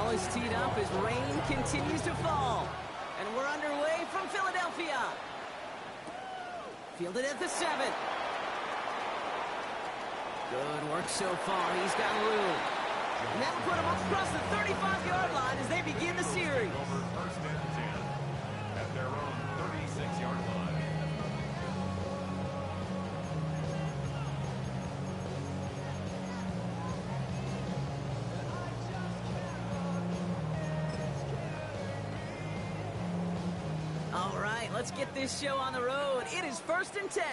ball is teed up as rain continues to fall. And we're underway from Philadelphia. Fielded at the 7. Good work so far. He's got room. And that'll put him up across the 35-yard line as they begin the series. Over first and 10 at their own 36-yard line. All right, let's get this show on the road. It is first and 10.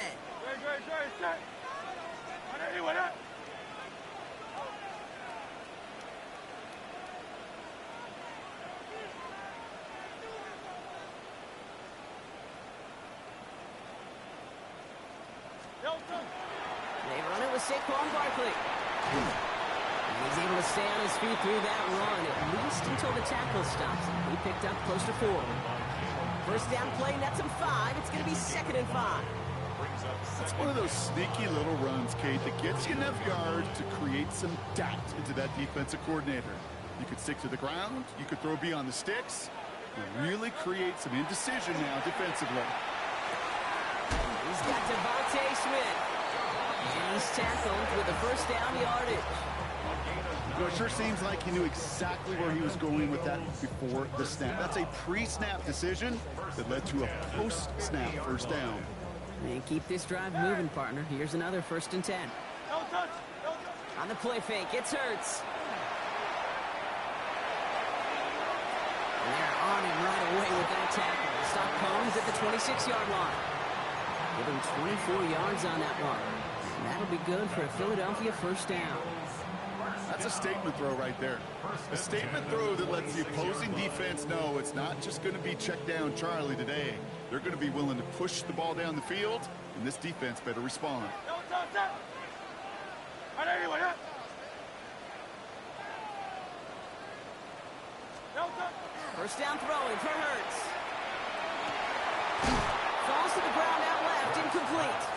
They run it with Saquon Barkley. And he's able to stay on his feet through that run, at least until the tackle stops. He picked up close to 4. First down play, nets him 5. It's going to be 2nd and 5. It's one of those sneaky little runs, Kate, that gets you enough yards to create some doubt into that defensive coordinator. You could stick to the ground. You could throw beyond the sticks. And really create some indecision now defensively. He's got Devontae Smith. And he's tackled with the first down yardage. You know, it sure seems like he knew exactly where he was going with that before the snap. That's a pre-snap decision that led to a post-snap first down. And keep this drive moving, partner. Here's another first and 10. On the play fake, it's Hurts. And they're on him right away with that tackle. Stop Combs at the 26-yard line. Give him 24 yards on that one. And that'll be good for a Philadelphia first down. That's a statement throw right there. A statement throw that lets the opposing defense know it's not just going to be check down Charlie today. They're going to be willing to push the ball down the field, and this defense better respond. First down throwing for Hurts. Falls to the ground out left, incomplete.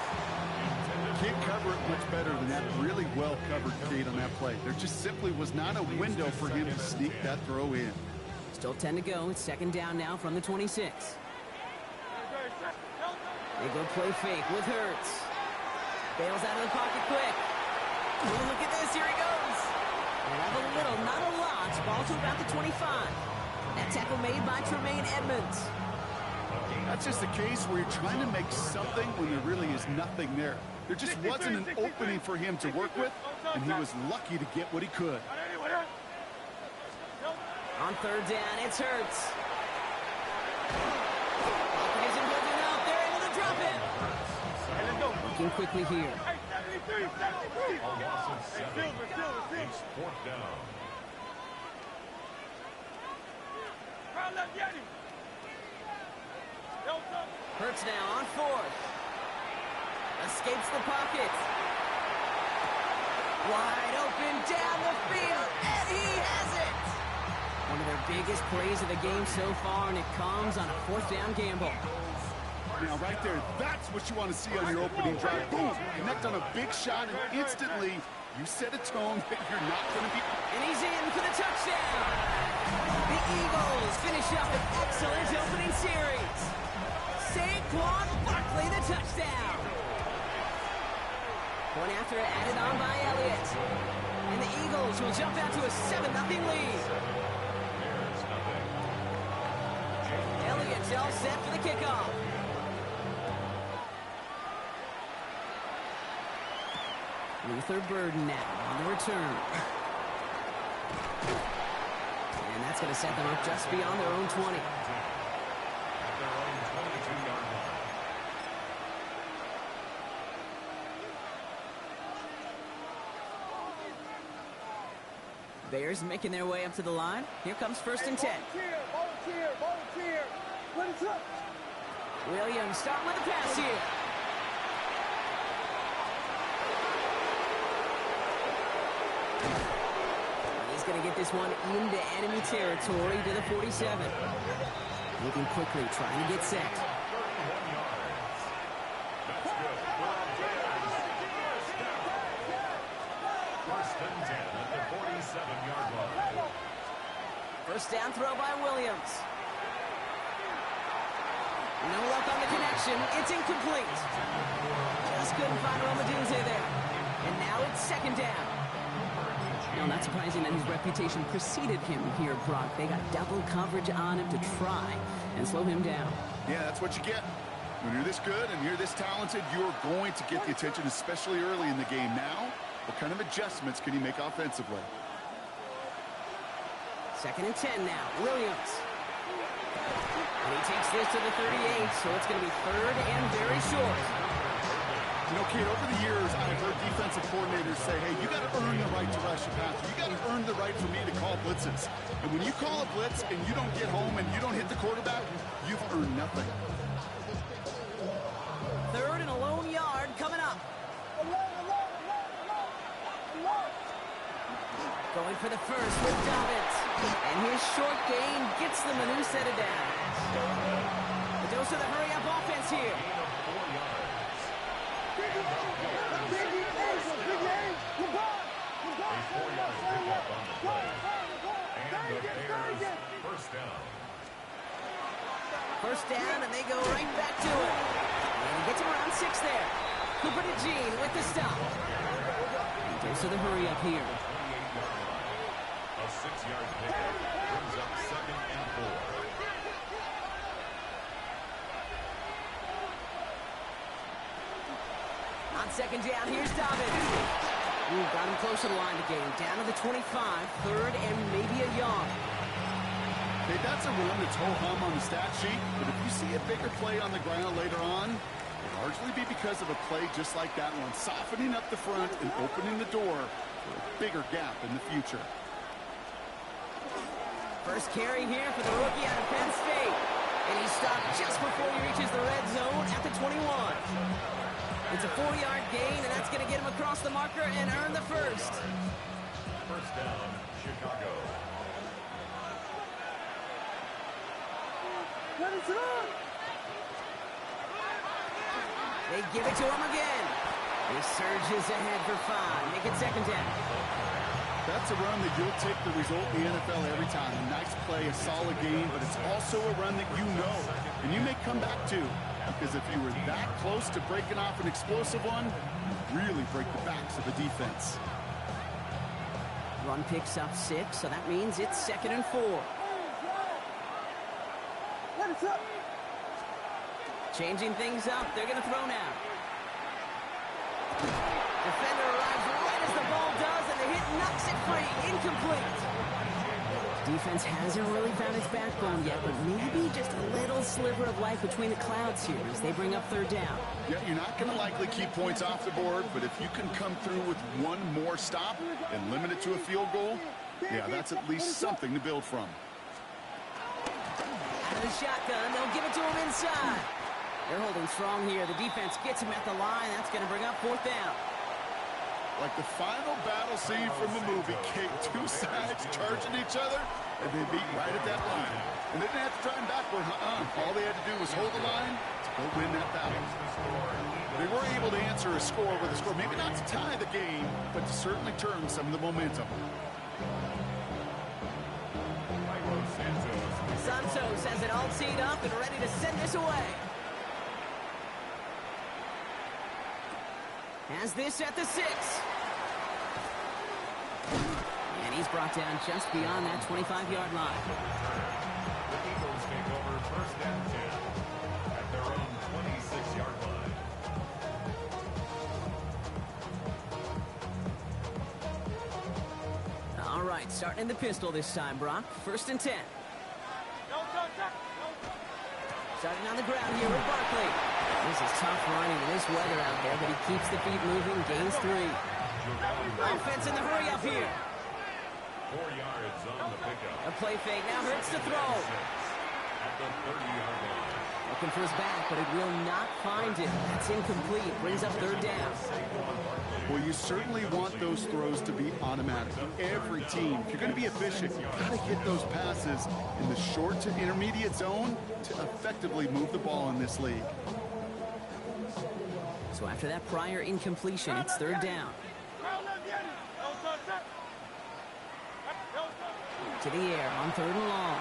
Can't cover it much better than that. Really well covered, Kate, on that play. There just simply was not a window for him to sneak that throw in. Still 10 to go. It's 2nd down now from the 26. They go play fake with Hurts. Bails out of the pocket quick. Oh, look at this. Here he goes. They have a little, not a lot. Ball to about the 25. That tackle made by Tremaine Edmonds. That's just the case where you're trying to make something when there really is nothing there. There just wasn't an opening for him to work with, and he was lucky to get what he could. On 3rd down, it's Hurts. Isn't good enough. They're able to drop it. Looking quickly here. Hurts now on 4th. Escapes the pocket. Wide open down the field, and he has it. One of their biggest plays of the game so far, and it comes on a 4th down gamble. Now, right there, that's what you want to see on your opening drive. Boom! Connect on a big shot, and instantly, you set a tone that you're not going to be... And he's in for the touchdown. The Eagles finish up an excellent opening series. Saquon Barkley, the touchdown. Point after added on by Elliott. And the Eagles will jump out to a 7-0 lead. Elliott's all set for the kickoff. Luther Burden now on the return. And that's going to set them up just beyond their own 20. Bears making their way up to the line. Here comes 1st and 10. Volunteer. Williams starting with the pass here. He's going to get this one into enemy territory to the 47. Moving quickly, trying to get set. First down throw by Williams. No luck on the connection. It's incomplete. Just couldn't find Romadunze there. And now it's second down. No, not surprising that his reputation preceded him here, Brock. They got double coverage on him to try and slow him down. Yeah, that's what you get. When you're this good and you're this talented, you're going to get the attention, especially early in the game. Now, what kind of adjustments can he make offensively? Second and 10 now. Williams. And he takes this to the 38, so it's going to be third and very short. You know, Kate, over the years, I've heard defensive coordinators say, hey, you got to earn the right to rush a passer. You got to earn the right for me to call blitzes. And when you call a blitz and you don't get home and you don't hit the quarterback, you've earned nothing. Third and a lone yard coming up. Going for the first with Dobbins. And his short gain gets them a new set of downs. The dose of the hurry-up offense here. First down, and they go right back to it. And he gets him around 6 there. Cooper to Jean with the stop. Dose of the hurry-up here. A 6-yard pickup brings up 2nd and 4. On second down, here's Dobbins. Got him close to the line to gain. Down to the 25, third and maybe a yard. Hey, that's a run that's ho-hum on the stat sheet, but if you see a bigger play on the ground later on, it'll largely be because of a play just like that one, softening up the front and opening the door for a bigger gap in the future. First carry here for the rookie out of Penn State. And he stopped just before he reaches the red zone at the 21. It's a 4-yard gain, and that's going to get him across the marker and earn the first. First down, Chicago. They give it to him again. He surges ahead for 5. Make it second down. That's a run that you'll take the result in the NFL every time. A nice play, a solid game, but it's also a run that you know and you may come back to. Because if you were that close to breaking off an explosive one, you really break the backs of the defense. Run picks up 6, so that means it's second and 4. Changing things up. They're going to throw now. Defender arrives right as the ball does, and the hit knocks it free. Incomplete. Defense hasn't really found its backbone yet, but maybe just a little sliver of light between the clouds here as they bring up third down. Yeah, you're not going to likely keep points off the board, but if you can come through with one more stop and limit it to a field goal, yeah, that's at least something to build from. Out of the shotgun, they'll give it to him inside. They're holding strong here. The defense gets him at the line. That's going to bring up fourth down. Like the final battle scene from the movie, Kate, 2 sides charging each other, and they beat right at that line. And they didn't have to drive backward. All they had to do was hold the line to go win that battle. They were able to answer a score with a score, maybe not to tie the game, but to certainly turn some of the momentum. Santos has it all teed up and ready to send this away. Has this at the 6. And he's brought down just beyond that 25-yard line. The Eagles take over first and 10 at their own 26-yard line. All right, starting in the pistol this time, Brock. First and 10. Starting on the ground here with Barkley. This is tough running in this weather out there, but he keeps the feet moving, gains 3. Offense in the hurry-up here. 4 yards on the pickup. A play fake now hurts to throw. At the 30-yard line. Looking for his back, but it will not find him. That's incomplete. Brings up third down. Well, you certainly want those throws to be automatic. Every team, if you're going to be efficient, you've got to get those passes in the short to intermediate zone to effectively move the ball in this league. So after that prior incompletion, it's third down. To the air on 3rd and long.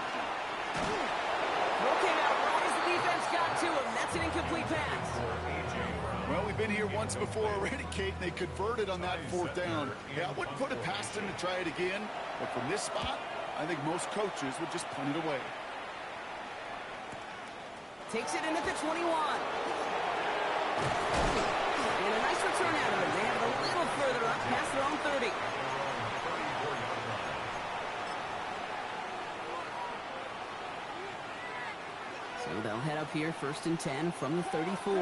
Throw came out right as the defense got to him. That's an incomplete pass. Well, we've been here once before already, Kate, and they converted on that 4th down. Yeah, I wouldn't put it past them to try it again, but from this spot, I think most coaches would just punt it away. Takes it in at the 21. And a nice return out of it. They have it a little further up past their own 30. So they'll head up here 1st and 10 from the 34.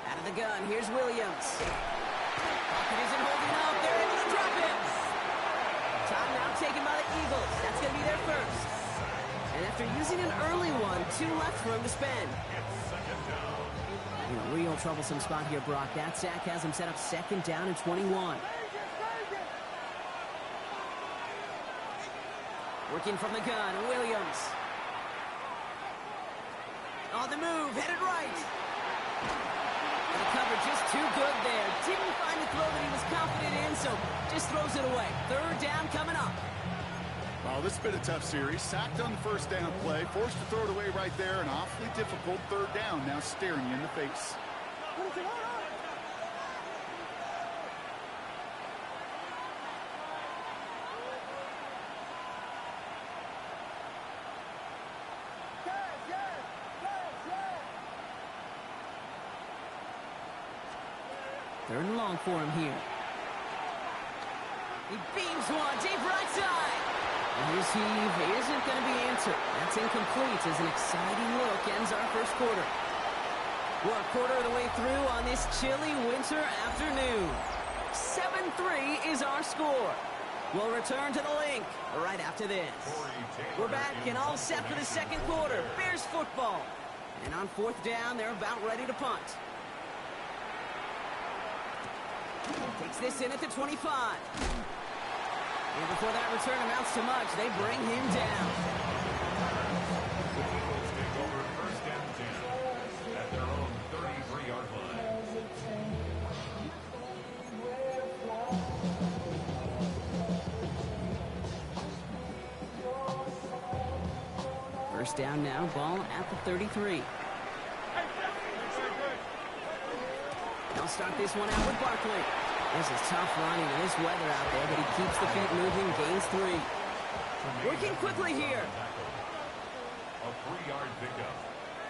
Out of the gun, here's Williams. Pocket isn't holding up. They're able to drop it. Timeout taken by the Eagles. That's going to be their first. And after using an early one, 2 left for him to spend. In a real troublesome spot here, Brock. That sack has him set up 2nd down and 21. Working from the gun, Williams. On the move, headed right. And the cover just too good there. Didn't find the throw that he was confident in, so just throws it away. 3rd down coming up. Well, this has been a tough series. Sacked on the 1st down play, forced to throw it away right there. An awfully difficult 3rd down now staring you in the face. Third and long for him here. He beams one, deep right side. And his heave isn't going to be answered. That's incomplete as an exciting look ends our 1st quarter. We're a quarter of the way through on this chilly winter afternoon. 7-3 is our score. We'll return to the link right after this. We're back and all set for the 2nd quarter. Bears football. And on 4th down, they're about ready to punt. Takes this in at the 25. And before that return amounts to much, they bring him down. The Eagles take over 1st and 10 at their own 33-yard line. First down now, ball at the 33. They'll start this one out with Barkley. This is tough running in this weather out there, but he keeps the feet moving, gains 3. Working quickly here. A 3-yard pickup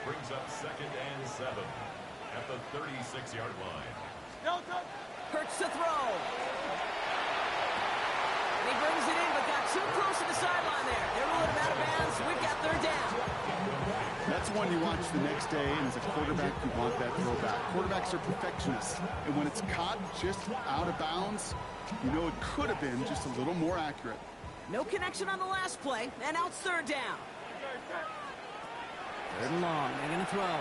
brings up 2nd and 7 at the 36-yard line. Hurts to throw. And he brings it in, but got too close to the sideline there. They're ruling him out of bounds. We've got 3rd down. That's one you watch the next day, and as a quarterback, you want that throwback. Quarterbacks are perfectionists, and when it's caught just out of bounds, you know it could have been just a little more accurate. No connection on the last play, and now it's 3rd down. 3rd and long, they're going to throw.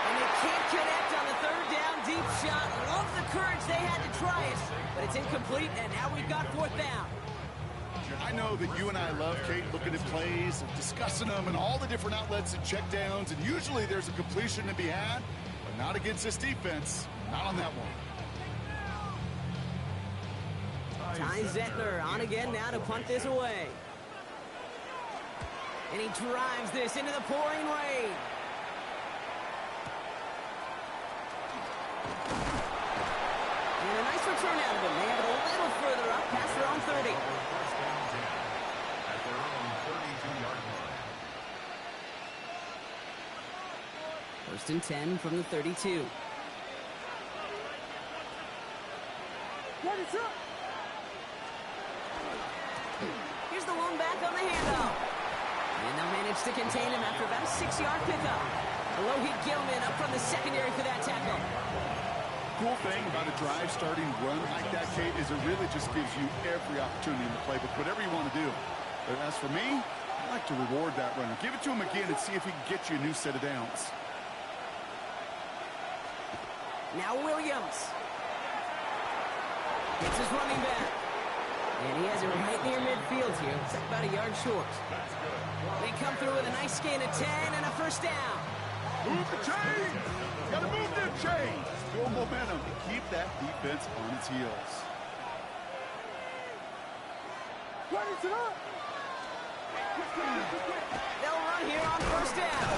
And they can't connect on the 3rd down deep shot. Love the courage they had to try it, but it's incomplete, and now we've got 4th down. I know that you and I love, Kate, looking at plays, discussing them, and all the different outlets and checkdowns, and usually there's a completion to be had, but not against this defense. Not on that one. Ty Zettler on again now to punt this away. And he drives this into the pouring rain. And a nice return out of him. They have it a little further up past their own 30. First down 10 at their own 32-yard line. 1st and 10 from the 32. Here's the one back on the handoff. And they'll manage to contain him after about a 6-yard pickup. Alohi Gilman up from the secondary for that tackle. Cool thing about a drive starting run like that, Kate, is it really just gives you every opportunity in the playbook, whatever you want to do. But as for me, I like to reward that runner. Give it to him again and see if he can get you a new set of downs. Now Williams. It's his running back. And he has it right near midfield here. It's about a yard short. They come through with a nice gain of 10 and a first down. Move the chains! Gotta move them chains! Build momentum. Keep that defense on its heels. They'll run here on first down.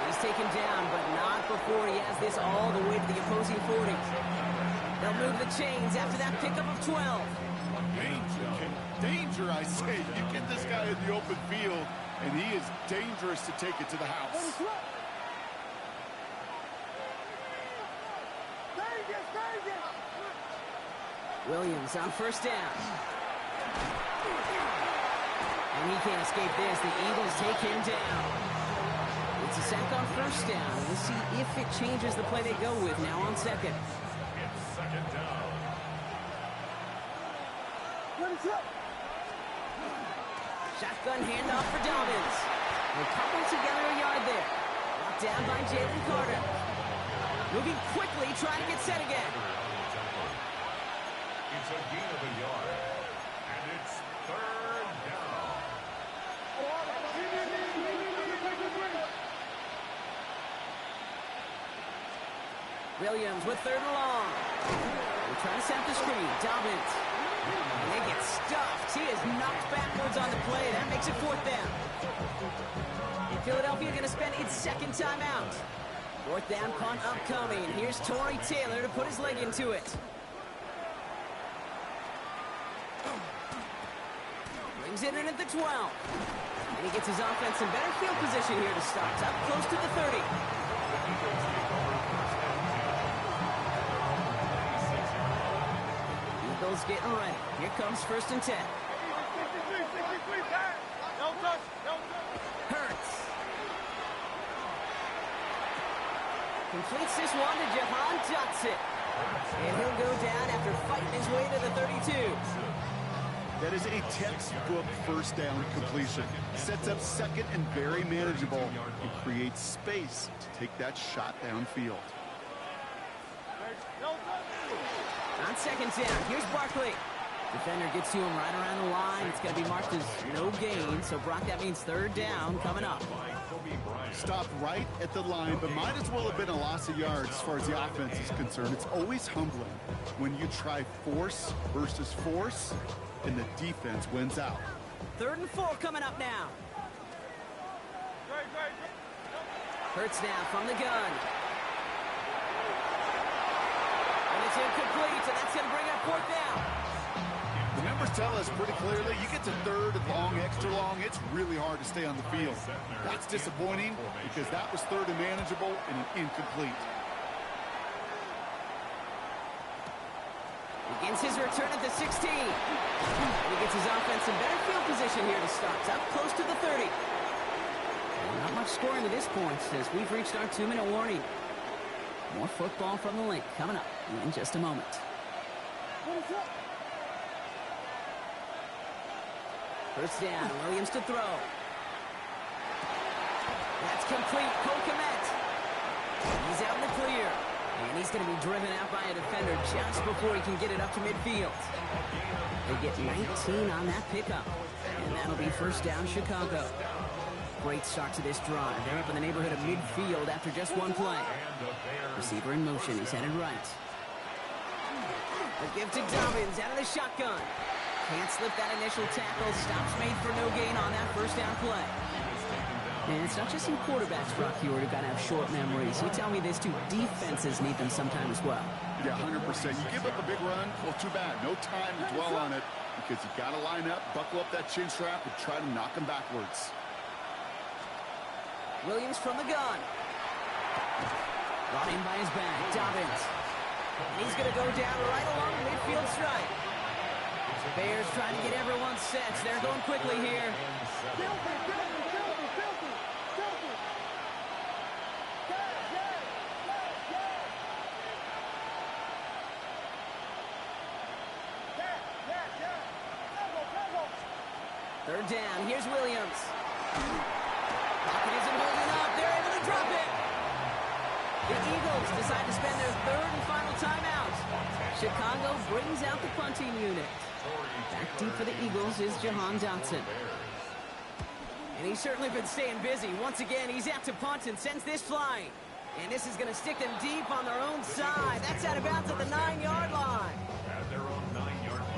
He's taken down, but not before he has this all the way to the opposing 40. They'll move the chains after that pickup of 12. Danger, I say. You get this guy in the open field, and he is dangerous to take it to the house. Williams on first down. And he can't escape this. The Eagles take him down. It's a sack on first down. We'll see if it changes the play they go with now on second. It's second down. Shotgun handoff for Dobbins. They're coupled together a yard there. Brought down by Jalen Carter. Moving quickly, trying to get set again. It's a gain of a yard. And it's third down. Williams with third and long. They're trying to set up the screen. Dobbins. And they get stuffed. He is knocked backwards on the play. That makes it fourth down. Philadelphia going to spend its second timeout. Fourth down punt upcoming. Here's Tory Taylor to put his leg into it. Brings it in at the 12. And he gets his offense in better field position here to start. Up close to the 30. Eagles getting ready. Here comes first and 10. Hurts. Completes this one to Jahan Dotson. And he'll go down after fighting his way to the 32. That is a textbook first down completion. Sets up second and very manageable and creates space to take that shot downfield. On second down, here's Barkley. Defender gets to him right around the line. It's going to be marked as no gain, so Brock, that means third down coming up. Stopped right at the line, but might as well have been a loss of yards as far as the offense is concerned. It's always humbling when you try force versus force, and the defense wins out. Third and 4 coming up now. Hurts now from the gun. And it's incomplete, so that's going to bring up fourth down. The numbers tell us pretty clearly, you get to third and long, extra long, it's really hard to stay on the field. That's disappointing because that was third and manageable and an incomplete. Begins his return at the 16. He gets his offense in better field position here to start. Up close to the 30. Not much scoring to this point as we've reached our 2-minute warning. More football from the Link coming up in just a moment. First down, Williams to throw. That's complete. Cole Kmet. He's out in the clear. And he's going to be driven out by a defender just before he can get it up to midfield. They get 19 on that pickup. And that'll be first down, Chicago. Great start to this drive. They're up in the neighborhood of midfield after just one play. Receiver in motion. He's headed right. A give to Dobbins out of the shotgun. Can't slip that initial tackle. Stops made for no gain on that first down play. And it's not just some quarterbacks, Brock Huard, who got to have short memories. You tell me this too. Defenses need them sometime as well. Yeah, 100%. You give up a big run, well, too bad. No time to dwell on it because you got to line up, buckle up that chin strap, and try to knock them backwards. Williams from the gun. Brought in by his back. Dobbins. And he's going to go down right along the midfield stripe. Bears trying to get everyone set. They're going quickly here. Third down. Here's Williams. Pocket isn't holding up. They're able to drop it. The Eagles decide to spend their third and final timeout. Chicago brings out the punting unit. deep for the Eagles is Jahan Dotson. And he's certainly been staying busy. Once again, he's out to punt and sends this flying. And this is going to stick them deep on their own side. That's out of bounds at the 9-yard line. At their own 9-yard line.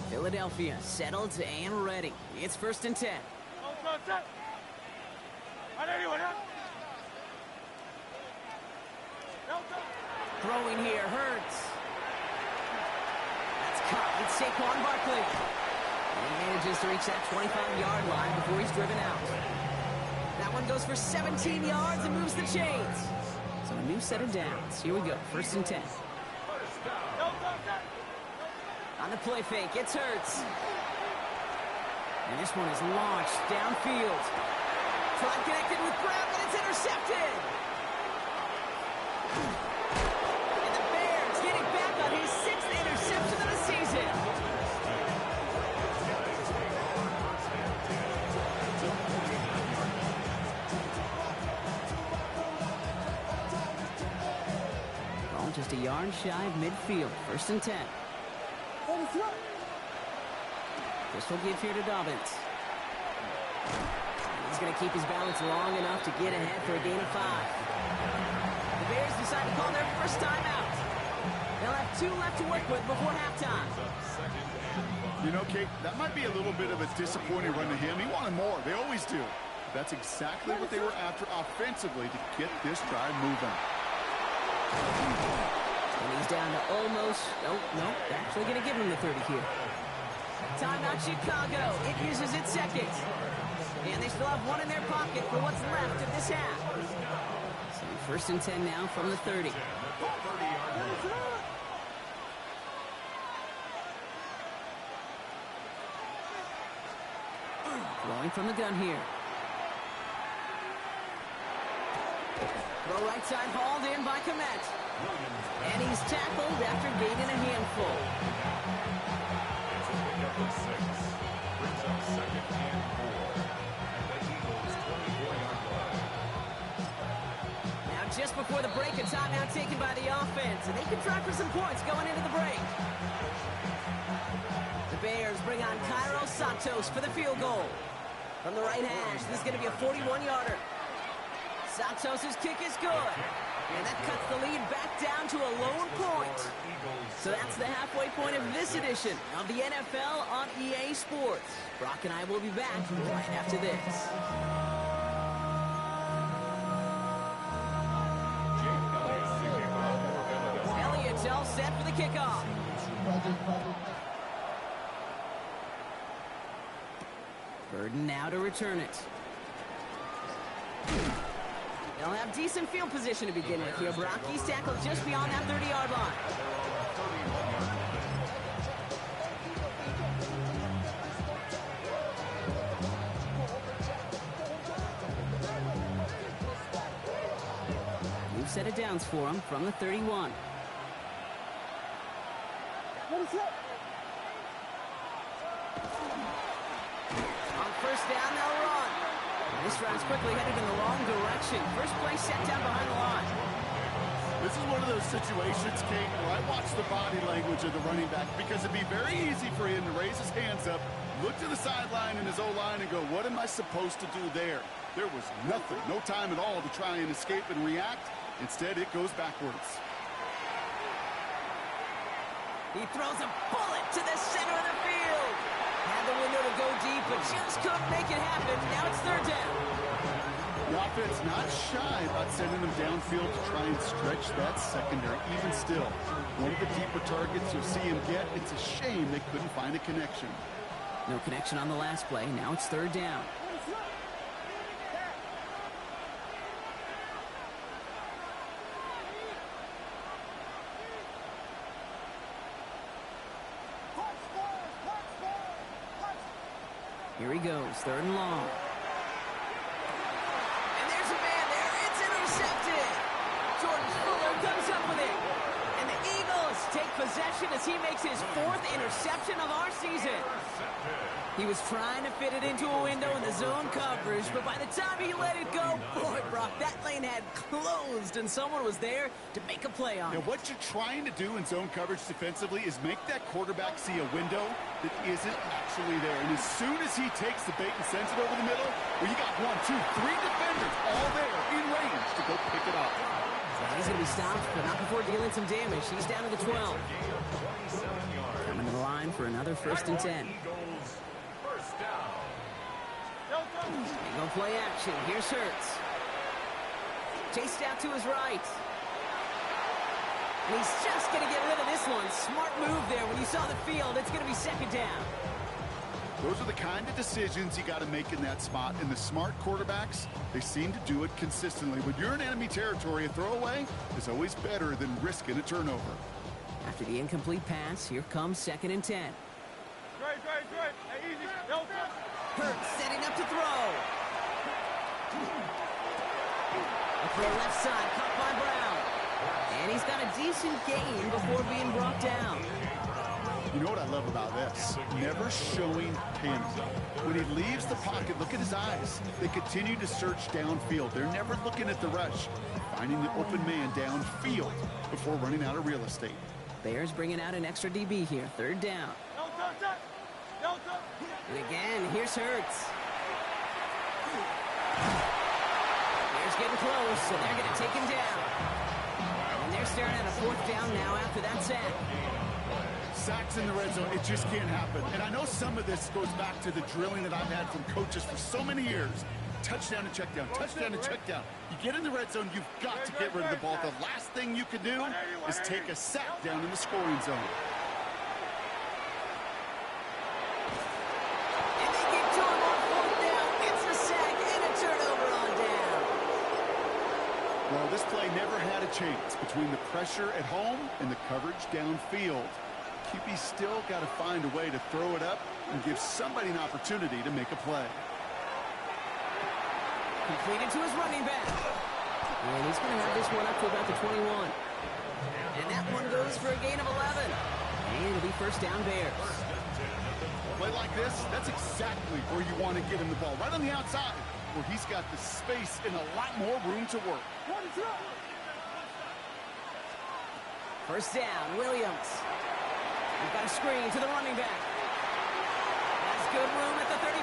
Philadelphia settled and ready. It's 1st and 10. Throwing here, Hurts. That's caught with Saquon Barkley. And he manages to reach that 25-yard line before he's driven out. That one goes for 17 yards and moves the chains. So a new set of downs. Here we go, 1st and 10. On the play fake, it's Hurts. And this one is launched downfield. Try connected with Brown, but it's intercepted. And the Bears getting back on his 6th interception of the season. Ball just a yard shy of midfield. 1st and 10. Pistol give here to Dobbins. He's going to keep his balance long enough to get ahead for a gain of 5. The Bears decide to call their first timeout. They'll have 2 left to work with before halftime. You know, Kate, that might be a little bit of a disappointing run to him. He wanted more. They always do. That's exactly what they were after offensively to get this drive moving. And he's down to almost... Oh, no. They're actually going to give him the 30 here. Timeout Chicago. It uses its second. And they still have 1 in their pocket for what's left of this half. So 1st and 10 now from the 30. Throwing from the gun here. Throw right side hauled in by Komet. And he's tackled after gaining a handful. Brings up 2nd and 4. And the Eagles 24-yard line. Now just before the break, a timeout taken by the offense. And they can try for some points going into the break. The Bears bring on Cairo Santos for the field goal. From the right hash, this is going to be a 41-yarder. Santos' kick is good. And that cuts the lead back down to a lone point. So that's the halfway point of this edition of the NFL on EA Sports. Brock and I will be back right after this. Elliott's all set for the kickoff. Burden now to return it. They'll have decent field position to begin with here. Brock, he's tackled just beyond that 30-yard line. New set of downs for him from the 31. On 1st down, they'll run. This drive's quickly headed in the wrong direction. First play set down behind the line. This is one of those situations, Kate, where I watch the body language of the running back because it'd be very easy for him to raise his hands up, look to the sideline in his O-line and go, what am I supposed to do there? There was nothing, no time at all to try and escape and react. Instead, it goes backwards. He throws a bullet to the center of the field. Had the window to go deep, but just couldn't make it happen. Now it's 3rd down. The offense not shy about sending them downfield to try and stretch that secondary. Even still, one of the deeper targets you'll see him get. It's a shame they couldn't find a connection. No connection on the last play. Now it's 3rd down. Here he goes, 3rd and long. And there's a man there. It's intercepted. Jordan Fuller comes up with it. And the Eagles take possession as he makes his 4th interception of our season. He was trying to fit it into a window in the zone coverage, but by the time he let it go, boy, Brock, that lane had closed, and someone was there to make a play on it. Now, what you're trying to do in zone coverage defensively is make that quarterback see a window that isn't actually there. And as soon as he takes the bait and sends it over the middle, well, you got 1, 2, 3 defenders all there in range to go pick it up. So he's going to be stopped, but not before dealing some damage. He's down to the 12. Coming to the line for another 1st and 10. They go play action. Here's Hurts. Chased out to his right. And he's just going to get rid of this one. Smart move there. When you saw the field, it's going to be 2nd down. Those are the kind of decisions you got to make in that spot. And the smart quarterbacks, they seem to do it consistently. When you're in enemy territory, a throwaway is always better than risking a turnover. After the incomplete pass, here comes 2nd and 10. Straight. Hey, easy. Hurts setting up to throw. A throw left side, caught by Brown. And he's got a decent gain before being brought down. You know what I love about this? Never showing panic. When he leaves the pocket, look at his eyes. They continue to search downfield. They're never looking at the rush. Finding the open man downfield before running out of real estate. Bears bringing out an extra DB here. 3rd down. And again, here's Hurts. Bears getting close, so they're going to take him down. And they're staring at a 4th down now after that sack. Sacks in the red zone, it just can't happen. And I know some of this goes back to the drilling that I've had from coaches for so many years. Touchdown and check down, touchdown and check down. You get in the red zone, you've got to get rid of the ball. The last thing you can do is take a sack down in the scoring zone. And they get to him on 4th down. It's a sack and a turnover on down. Well, this play never had a chance between the pressure at home and the coverage downfield. QB still got to find a way to throw it up and give somebody an opportunity to make a play. Completed to his running back. And he's going to have this one up to about the 21. And that one goes for a gain of 11. And it'll be 1st down Bears. A play like this, that's exactly where you want to get him the ball. Right on the outside, where he's got the space and a lot more room to work. 1st down, Williams. We've got a screen to the running back. Has good room at the 35.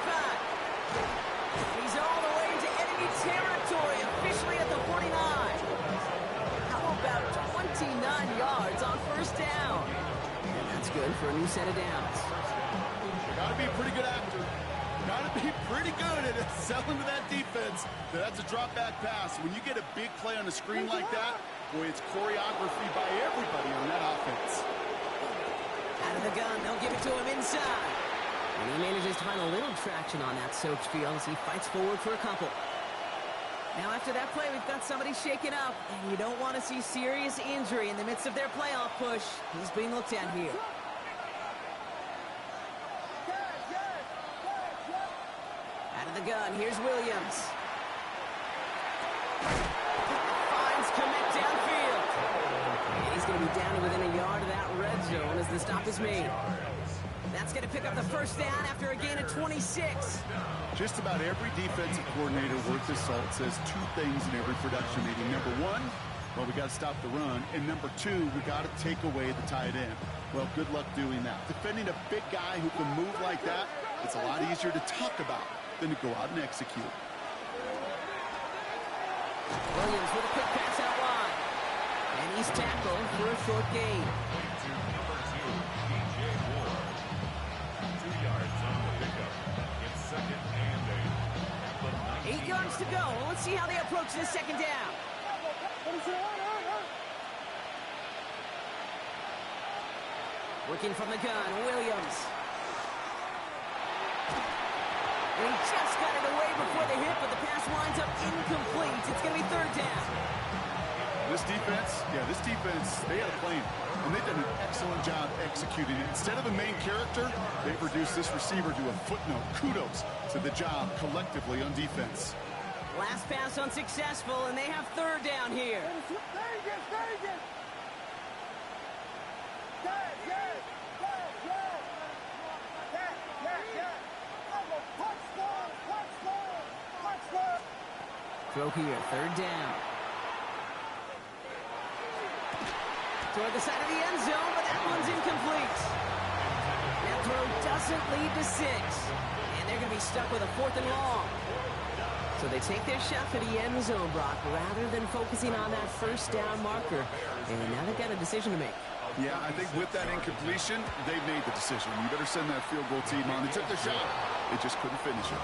He's all the way into enemy territory, officially at the 49. How about 29 yards on 1st down? And that's good for a new set of downs. You got to be a pretty good actor. Got to be pretty good at selling to that defense. That's a drop back pass. When you get a big play on a screen like that, boy, it's choreography by everybody on that offense. Out of the gun, they'll give it to him inside. And he manages to find a little traction on that soaked field as he fights forward for a couple. Now after that play, we've got somebody shaken up, and you don't want to see serious injury in the midst of their playoff push. He's being looked at here. Out of the gun, here's Williams. Finds Kmet downfield. And he's going to be down to within a yard of that red zone as the stop is made. That's going to pick up the 1st down after a gain of 26. Just about every defensive coordinator worth his salt says 2 things in every production meeting. Number 1, well, we got to stop the run. And number 2, we got to take away the tight end. Well, good luck doing that. Defending a big guy who can move like that, it's a lot easier to talk about than to go out and execute. Williams with a quick pass out wide. And he's tackled for a short gain. Number 2, DJ Moore. 2 yards on the pickup. It's 2nd and 8. 8 yards to go. Let's see how they approach this 2nd down. Working from the gun, Williams. And he just got it away before the hit, but the pass winds up incomplete. It's going to be 3rd down. This defense, they had a plan, and they've done an excellent job executing it. Instead of a main character, they've reduced this receiver to a footnote. Kudos to the job collectively on defense. Last pass unsuccessful, and they have 3rd down here. Stay. throw here, third down. Toward the side of the end zone, but that one's incomplete. That throw doesn't lead to 6. And they're going to be stuck with a 4th and long. So they take their shot for the end zone, Brock, rather than focusing on that first down marker. And now they've got a decision to make. Yeah, I think with that incompletion, they made the decision. You better send that field goal team on. They took their shot. They just couldn't finish it.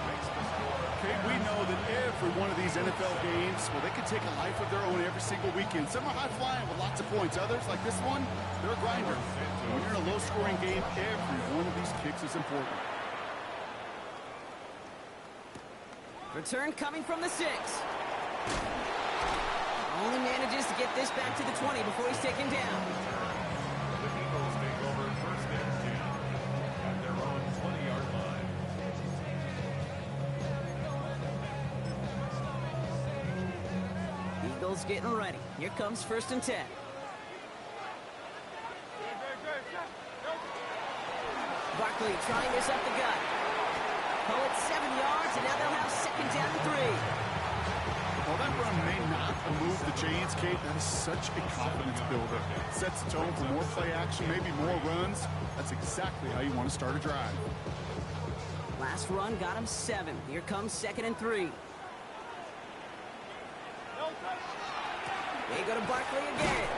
Okay, we know that every one of these NFL games, well, they can take a life of their own every single weekend. Some are high-flying with lots of points. Others, like this one, they're a grinder. When you're in a low-scoring game, every one of these kicks is important. Return coming from the 6. Only manages to get this back to the 20 before he's taken down. The Eagles take over first and 10 at their own 20-yard line. Eagles getting ready. Here comes first and 10. Barkley trying this up the gut. Call it 7 yards, and now they'll have second down and 3. While that run may not move the chains, Kate, that is such a confidence builder. Sets the tone for more play action, maybe more runs. That's exactly how you want to start a drive. Last run got him 7. Here comes second and 3. They go to Barkley again.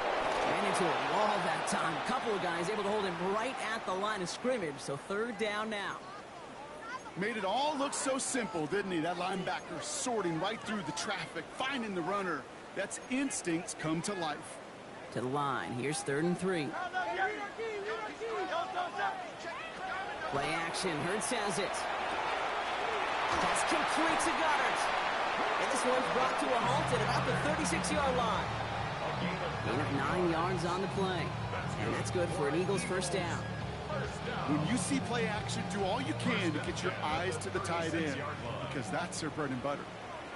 Ran into a wall that time. A couple of guys able to hold him right at the line of scrimmage, so third down now. Made it all look so simple, didn't he? That linebacker sorting right through the traffic, finding the runner. That's instincts come to life. To the line. Here's third and 3. Play action. Hurts has it. That's complete to Goddard. And this one's brought to a halt at about the 36-yard line. Gain of 9 yards on the play. And that's good for an Eagles first down. When you see play action, do all you can to get your eyes to the tight end, because that's their bread and butter.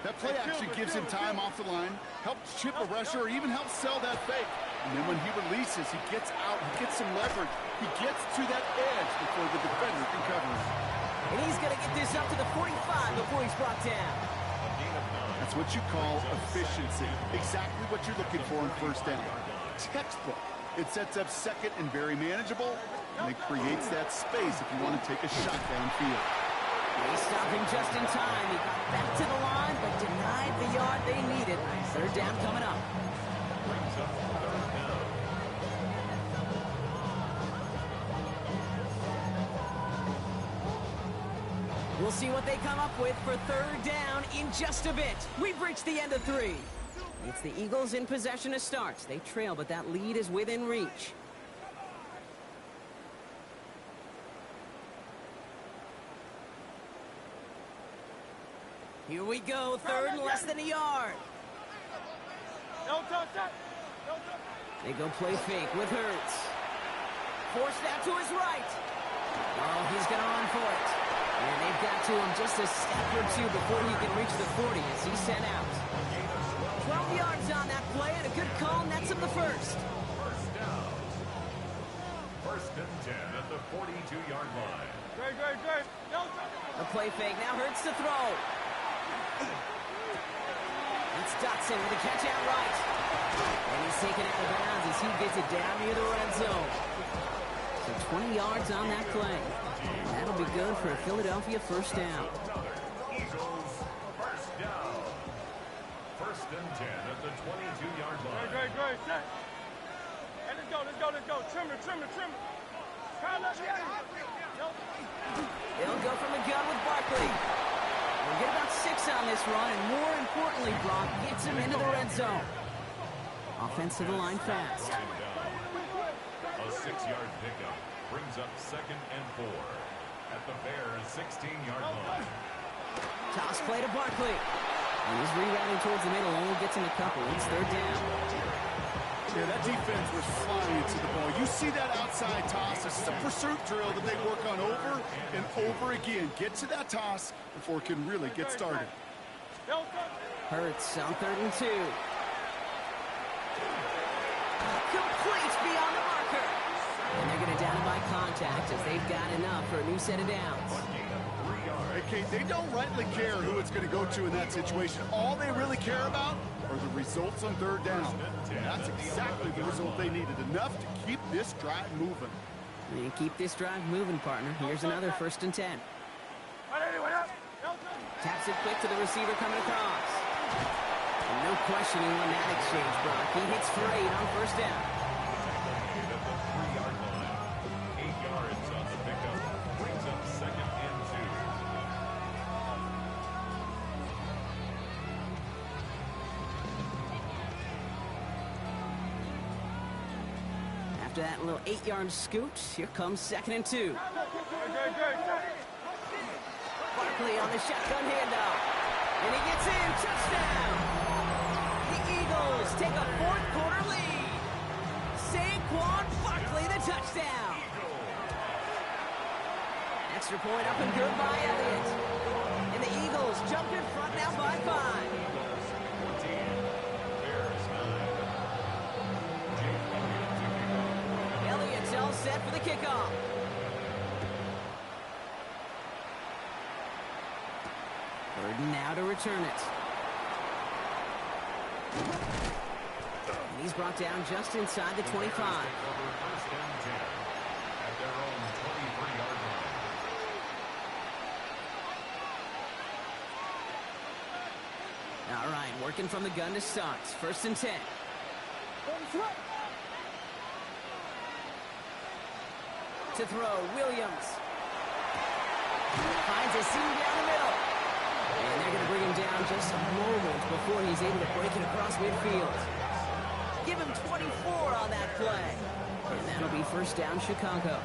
That play action gives him time off the line, helps chip a rusher, or even helps sell that fake. And then when he releases, he gets out, he gets some leverage. He gets to that edge before the defender can cover him. And he's going to get this up to the 45 before he's brought down. That's what you call efficiency. Exactly what you're looking for in first down. Textbook. It sets up second and very manageable, and it creates that space if you want to take a shot downfield. They stopped him just in time. He got back to the line, but denied the yard they needed. Third down coming up. Brings up third down. We'll see what they come up with for third down in just a bit. We've reached the end of 3. It's the Eagles in possession to start. They trail, but that lead is within reach. Here we go, third and less than a yard. They go play fake with Hurts. Force that to his right. Oh, he's going to run for it. And they've got to him just a step or two before he can reach the 40 as he's sent out. 12 yards on that play, and a good call nets him the first. First down. First and 10 at the 42-yard line. A play fake now Hurts to throw. It's Dotson with a catch out right. And he's taken out of bounds as he gets it down near the red zone. So 20 yards on that play. That'll be good for a Philadelphia first down. Eagles first down. First and 10 at the 22-yard line. Hey, let's go. Trim it. They'll go from the gun with Barkley. We'll get about 6 on this run, and more importantly, Brock gets him into the red zone. Offensive line fast. A 6-yard pickup brings up second and 4 at the Bears' 16-yard line. Toss play to Barkley. And he's rerouting towards the middle, only gets him a couple. It's third down. Yeah, that defense was flying into the ball. You see that outside toss. This is a pursuit drill that they work on over and over again. Get to that toss before it can really get started. Hurts on third and 2. Complete beyond the marker. And they're going to down him by contact as they've got enough for a new set of downs. 3 yards. Hey, Kate, they don't rightly care who it's going to go to in that situation. All they really care about are the results on third down. And that's exactly the result they needed. Enough to keep this drive moving. And keep this drive moving, partner. Here's another 1st and 10. Taps it quick to the receiver coming across. And no questioning on that exchange, Brock. He hits for 8 on 1st down. At the 3-yard line. 8 yards on the pickup. Brings up 2nd and 2. After that little 8-yard scoot, here comes 2nd and 2. Barkley on the shotgun handoff. And he gets in. Touchdown! The Eagles take a 4th quarter lead. Saquon Barkley, the touchdown. Extra point up and good by Elliott. And the Eagles jump in front now by 5. Eagles 14. Bears 9. Jake Elliott to kick off. Elliott's all set for the kickoff. Burden now to return it. And he's brought down just inside the 25. Cover 1st and 10 at their own 23-yard line. All right, working from the gun to start. 1st and 10. To throw, Williams. Finds a seam down the middle. And they're going to bring him down just a moment before he's able to break it across midfield. Give him 24 on that play. And that'll be 1st down, Chicago.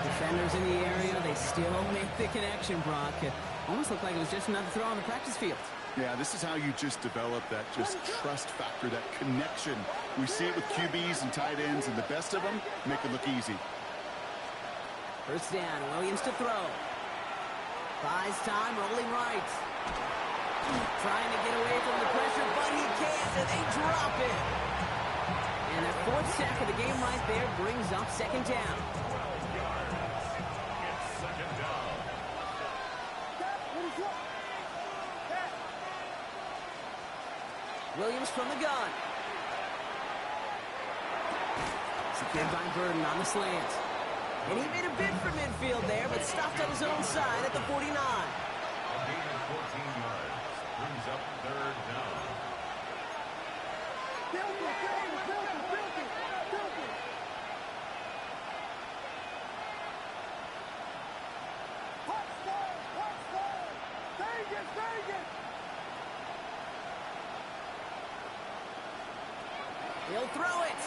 Defenders in the area, they still make the connection, Brock. It almost looked like it was just another throw on the practice field. Yeah, this is how you just develop that just trust factor, that connection. We see it with QBs and tight ends, and the best of them make it look easy. 1st down, Williams to throw. Buys time, rolling right. Trying to get away from the pressure, but he can't, and they drop it. And their 4th sack of the game right there brings up 2nd down. 12 yards. It's 2nd down. Williams from the gun. Secured by Burden on the slant. And he made a bid for midfield there, but stopped on his own side at the 49. A gain of 14 yards. Brings up 3rd down. He'll throw it.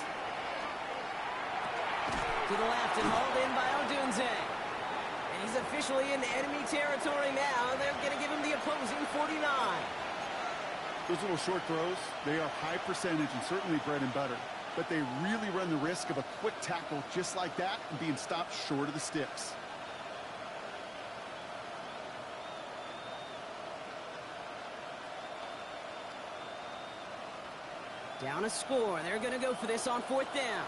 To the left and hauled in by Odunze. And he's officially in enemy territory now. They're going to give him the opposing 49. Those little short throws, they are high percentage and certainly bread and butter. But they really run the risk of a quick tackle just like that and being stopped short of the sticks. Down a score. They're going to go for this on 4th down.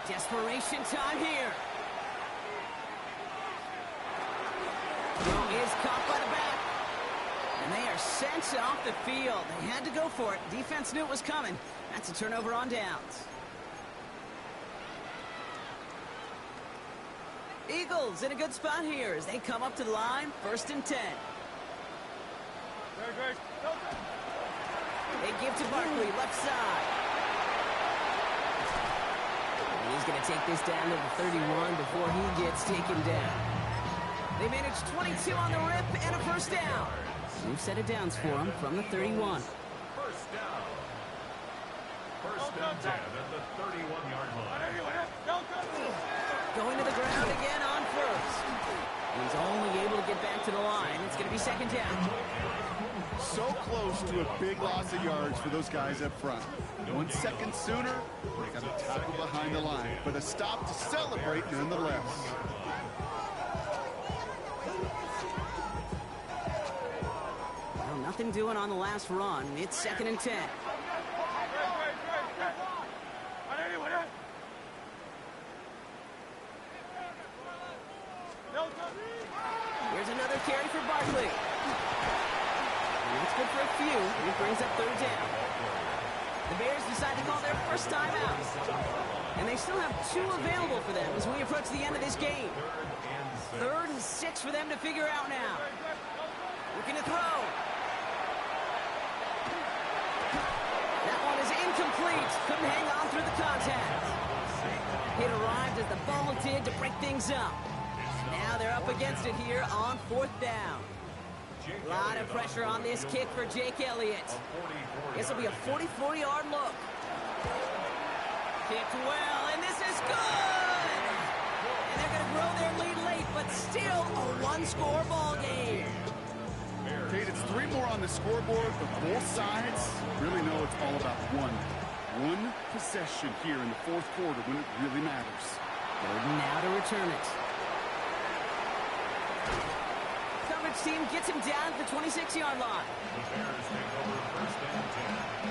Desperation time here. Throw is caught by the back. And they are sent off the field. They had to go for it. Defense knew it was coming. That's a turnover on downs. Eagles in a good spot here as they come up to the line. 1st and 10. They give to Barkley, left side. And he's going to take this down to the 31 before he gets taken down. They managed 22 on the rip and a 1st down. New set of downs for him from the 31. 1st down. 1st and 10 at the 31-yard line. Going to the ground again on 1st. He's only able to get back to the line. It's going to be 2nd down. So close to a big loss of yards for those guys up front. 1 second sooner, they got a tackle behind the line, but a stop to celebrate nonetheless. nothing doing on the last run. It's 2nd and 10. Here's another carry for Barkley. It's good for a few. It brings up 3rd down. The Bears decide to call their first timeout. And they still have 2 available for them as we approach the end of this game. 3rd and 6 for them to figure out now. Looking to throw. That one is incomplete. Couldn't hang on through the contact. It arrived as the ball did to break things up. Now they're up against it here on 4th down. A lot of pressure on this kick for Jake Elliott. This will be a 44-yard look. Kicked well, and this is good! And they're going to grow their lead late, but still a 1-score ball game. Kate, it's 3 more on the scoreboard, but both sides really know it's all about one possession here in the 4th quarter when it really matters. Burden now to return it. Coverage team gets him down at the 26-yard line. The Bears take over 1st and 10.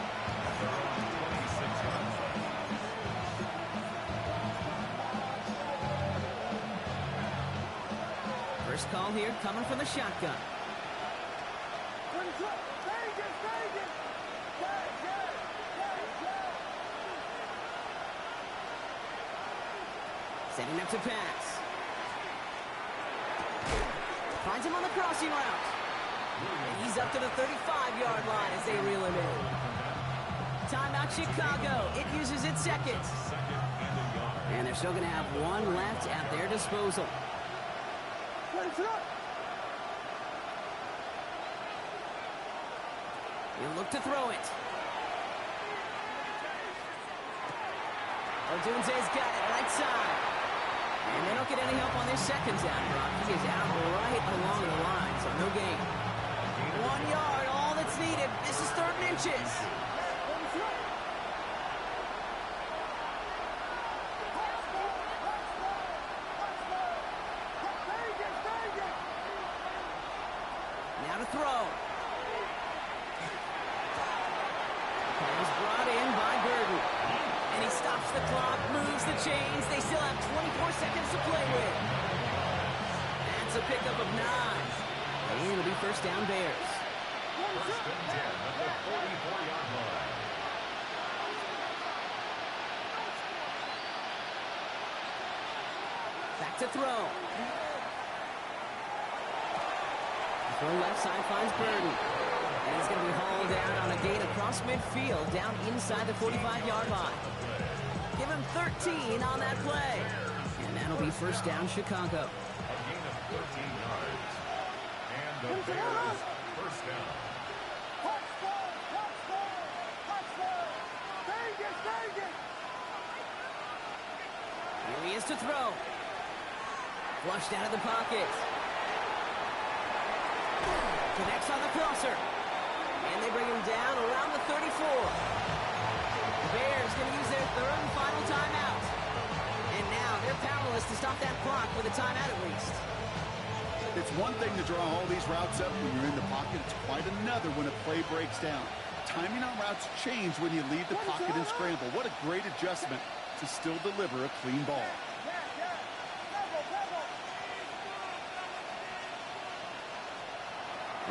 They're on 26-yard line. First call here coming from the shotgun. Setting up to pass. Finds him on the crossing route. And he's up to the 35-yard line as they reel him in. Timeout Chicago. It uses its 2nd. And they're still going to have 1 left at their disposal. He'll look to throw it. Odunze's got it right side. And they don't get any help on this 2nd down, Brock. He is out right along the line, so no gain. 1 yard, all that's needed. This is 3rd and inches. Now to throw. He's brought in by Burden. And he stops the clock, moves the chains. They still have 24 seconds to play with. That's a pickup of 9. And it'll be 1st down Bears. 1st and 10 at the 44-yard line. Back to throw. Throw left side finds Burden. And he's going to be hauled down on a gain across midfield, down inside the 45-yard line. Give him 13 on that play. And that'll be 1st down Chicago. A gain of 13 yards. And the Bears 1st down. Here he is to throw. Flushed out of the pocket. Connects on the crosser. And they bring him down around the 34. The Bears going to use their 3rd and final timeout. And now they're powerless to stop that clock with a timeout at least. It's one thing to draw all these routes up when you're in the pocket. It's quite another when a play breaks down. Timing on routes change when you leave the pocket and scramble. What a great adjustment to still deliver a clean ball.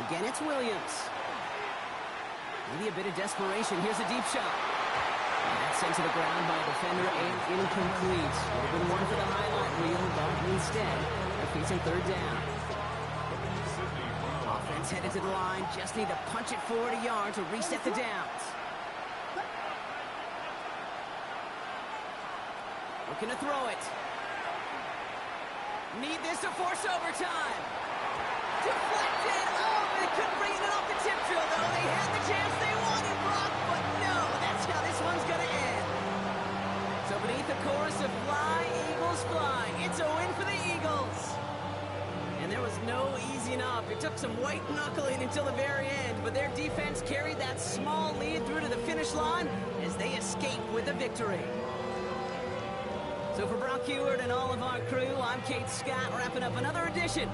Again, it's Williams. Maybe a bit of desperation. Here's a deep shot. And that's sent to the ground by a defender and incomplete. Would have been one for the highlight reel, but instead, they're facing 3rd down. Offense headed to the line. Just need to punch it forward a yard to reset the downs. Looking to throw it. Need this to force overtime. Deflected. Oh, they couldn't bring it off the tip drill, though. They had the chance they wanted, Brock, but no, that's how this one's going to end. So beneath the chorus of Fly, Eagles Fly, it's a win for the Eagles. And there was no easing up. It took some white knuckling until the very end, but their defense carried that small lead through to the finish line as they escape with a victory. So for Brock Huard and all of our crew, I'm Kate Scott, wrapping up another edition